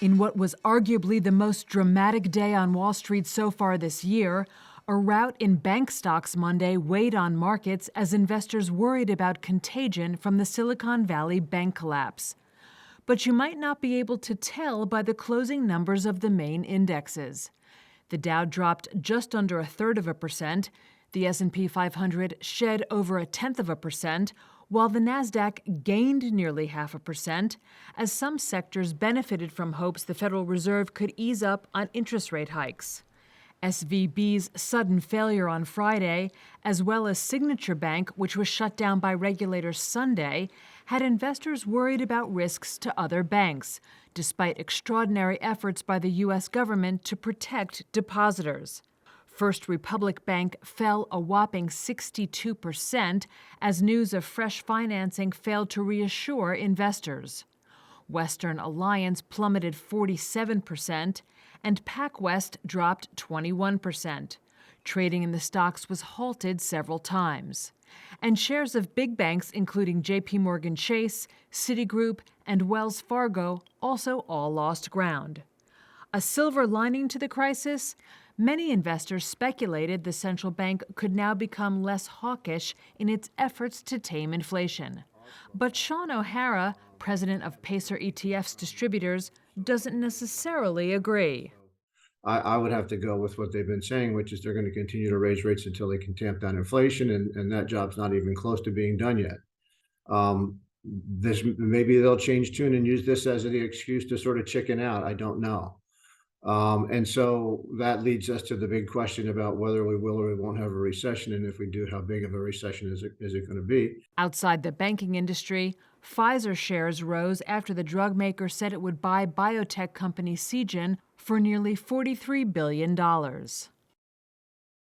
In what was arguably the most dramatic day on Wall Street so far this year, a rout in bank stocks Monday weighed on markets as investors worried about contagion from the Silicon Valley bank collapse. But you might not be able to tell by the closing numbers of the main indexes. The Dow dropped just under 1/3%, the S&P 500 shed over 0.1%, while the Nasdaq gained nearly 0.5%, as some sectors benefited from hopes the Federal Reserve could ease up on interest rate hikes. SVB's sudden failure on Friday, as well as Signature Bank, which was shut down by regulators Sunday, had investors worried about risks to other banks, despite extraordinary efforts by the U.S. government to protect depositors. First Republic Bank fell a whopping 62% as news of fresh financing failed to reassure investors. Western Alliance plummeted 47%, and PacWest dropped 21%. Trading in the stocks was halted several times. And shares of big banks, including J.P. Morgan Chase, Citigroup, and Wells Fargo, also all lost ground. A silver lining to the crisis? Many investors speculated the central bank could now become less hawkish in its efforts to tame inflation. But Sean O'Hara, president of Pacer ETF's distributors, doesn't necessarily agree. I would have to go with what they've been saying, which is they're going to continue to raise rates until they can tamp down inflation, and that job's not even close to being done yet. This maybe they'll change tune and use this as the excuse to sort of chicken out. I don't know. And so that leads us to the big question about whether we will or we won't have a recession, and if we do, how big of a recession is it going to be? Outside the banking industry, Pfizer shares rose after the drug maker said it would buy biotech company Seagen for nearly $43 billion.